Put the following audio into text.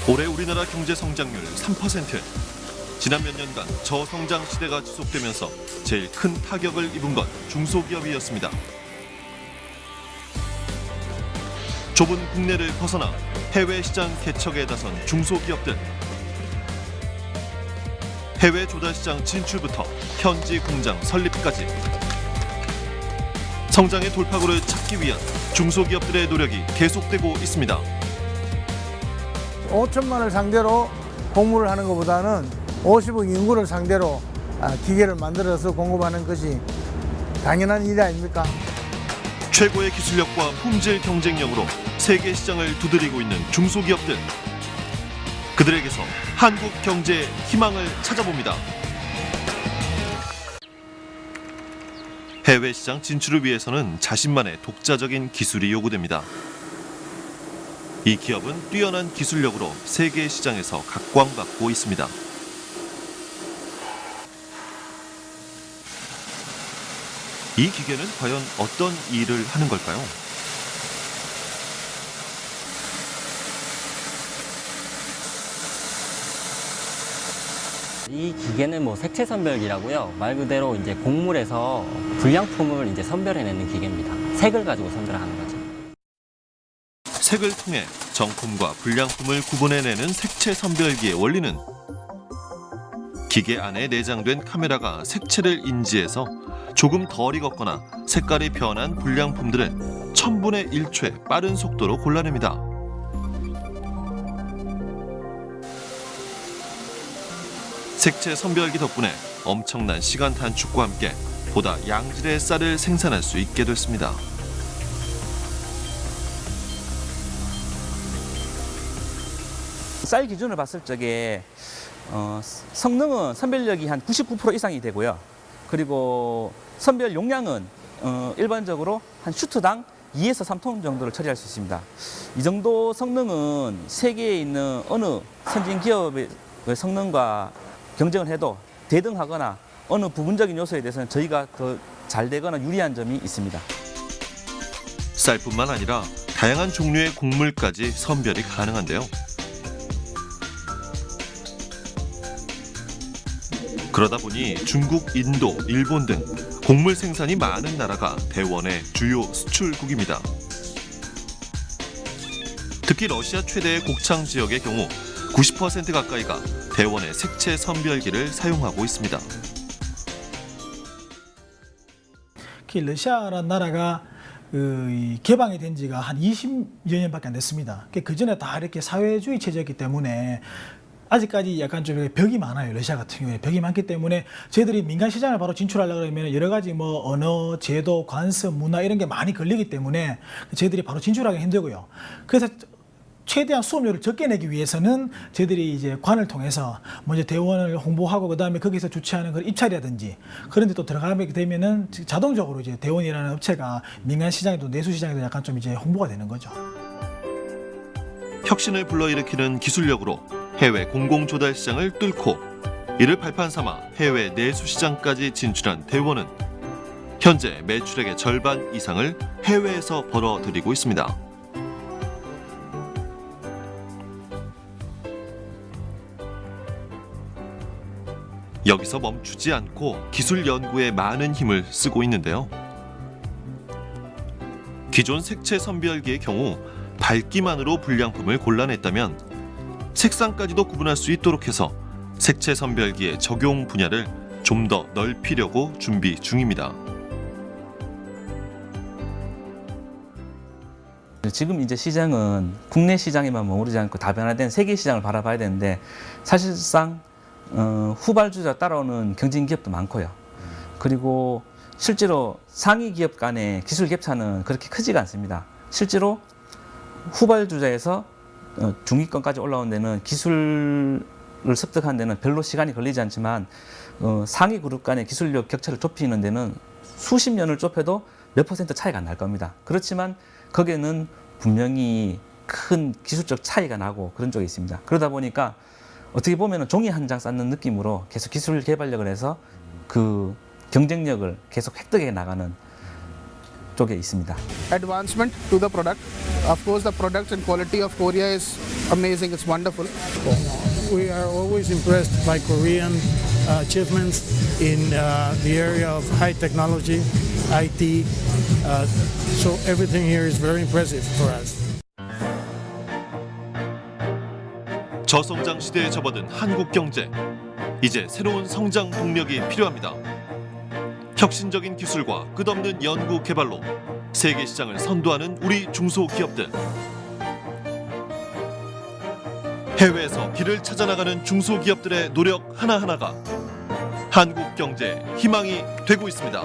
올해 우리나라 경제 성장률 3%. 지난 몇 년간 저성장 시대가 지속되면서 제일 큰 타격을 입은 건 중소기업이었습니다. 좁은 국내를 벗어나 해외 시장 개척에 나선 중소기업들. 해외 조달시장 진출부터 현지 공장 설립까지 성장의 돌파구를 찾기 위한 중소기업들의 노력이 계속되고 있습니다. 5천만을 상대로 공무를 하는 것보다는 50억 인구를 상대로 기계를 만들어서 공급하는 것이 당연한 일이 아닙니까? 최고의 기술력과 품질 경쟁력으로 세계 시장을 두드리고 있는 중소기업들. 그들에게서 한국 경제의 희망을 찾아봅니다. 해외 시장 진출을 위해서는 자신만의 독자적인 기술이 요구됩니다. 이 기업은 뛰어난 기술력으로 세계 시장에서 각광받고 있습니다. 이 기계는 과연 어떤 일을 하는 걸까요? 이 기계는 색채 선별기라고요. 말 그대로 이제 곡물에서 불량품을 이제 선별해내는 기계입니다. 색을 가지고 선별하는 거죠. 색을 통해 정품과 불량품을 구분해내는 색채 선별기의 원리는 기계 안에 내장된 카메라가 색채를 인지해서 조금 덜 익었거나 색깔이 변한 불량품들을 1000분의 1초의 빠른 속도로 골라냅니다. 색채 선별기 덕분에 엄청난 시간 단축과 함께 보다 양질의 쌀을 생산할 수 있게 됐습니다. 쌀 기준으로 봤을 적에 성능은 선별력이 한 99% 이상이 되고요. 그리고 선별 용량은 일반적으로 한 슈트당 2에서 3톤 정도를 처리할 수 있습니다. 이 정도 성능은 세계에 있는 어느 선진 기업의 성능과 경쟁을 해도 대등하거나 어느 부분적인 요소에 대해서는 저희가 더 잘 되거나 유리한 점이 있습니다. 쌀뿐만 아니라 다양한 종류의 곡물까지 선별이 가능한데요. 그러다 보니 중국, 인도, 일본 등 곡물 생산이 많은 나라가 대원의 주요 수출국입니다. 특히 러시아 최대의 곡창 지역의 경우 90% 가까이가 대원의 색채 선별기를 사용하고 있습니다. 특히 러시아라는 나라가 개방이 된 지가 한 20여 년밖에 안 됐습니다. 그 전에 다 이렇게 사회주의 체제였기 때문에 아직까지 약간 좀 벽이 많아요. 러시아 같은 경우에 벽이 많기 때문에 저희들이 민간 시장을 바로 진출하려고 그러면 여러 가지 언어, 제도, 관습, 문화 이런 게 많이 걸리기 때문에 저희들이 바로 진출하기 힘들고요. 그래서 최대한 수업료를 적게 내기 위해서는 저희들이 이제 관을 통해서 먼저 대원을 홍보하고 그다음에 거기서 주최하는 그런 입찰이라든지 그런 데 또 들어가게 되면은 자동적으로 이제 대원이라는 업체가 민간 시장에도 내수 시장에도 약간 좀 이제 홍보가 되는 거죠. 혁신을 불러일으키는 기술력으로 해외 공공조달 시장을 뚫고 이를 발판 삼아 해외 내수 시장까지 진출한 대원은 현재 매출액의 절반 이상을 해외에서 벌어들이고 있습니다. 여기서 멈추지 않고 기술 연구에 많은 힘을 쓰고 있는데요. 기존 색채 선별기의 경우 밝기만으로 불량품을 골라냈다면 색상까지도 구분할 수 있도록 해서 색채 선별기의 적용 분야를 좀 더 넓히려고 준비 중입니다. 지금 이제 시장은 국내 시장에만 머무르지 않고 다변화된 세계 시장을 바라봐야 되는데 사실상 후발주자 따라오는 경쟁 기업도 많고요. 그리고 실제로 상위 기업 간의 기술 격차는 그렇게 크지가 않습니다. 실제로 후발주자에서 중위권까지 올라온 데는 기술을 습득하는 데는 별로 시간이 걸리지 않지만 상위 그룹 간의 기술력 격차를 좁히는 데는 수십 년을 좁혀도 몇 퍼센트 차이가 안 날 겁니다. 그렇지만 거기에는 분명히 큰 기술적 차이가 나고 그런 쪽이 있습니다. 그러다 보니까 어떻게 보면 종이 한 장 쌓는 느낌으로 계속 기술 개발력을 해서 그 경쟁력을 계속 획득해 나가는 쪽에 있습니다. advancement to the product. Of course, the products and quality of Korea is amazing. It's wonderful. We are always impressed by Korean achievements in the area of high technology, IT. So everything here is very impressive for us. 저성장 시대에 접어든 한국 경제. 이제 새로운 성장 동력이 필요합니다. 혁신적인 기술과 끝없는 연구 개발로 세계 시장을 선도하는 우리 중소기업들. 해외에서 길을 찾아나가는 중소기업들의 노력 하나하나가 한국 경제의 희망이 되고 있습니다.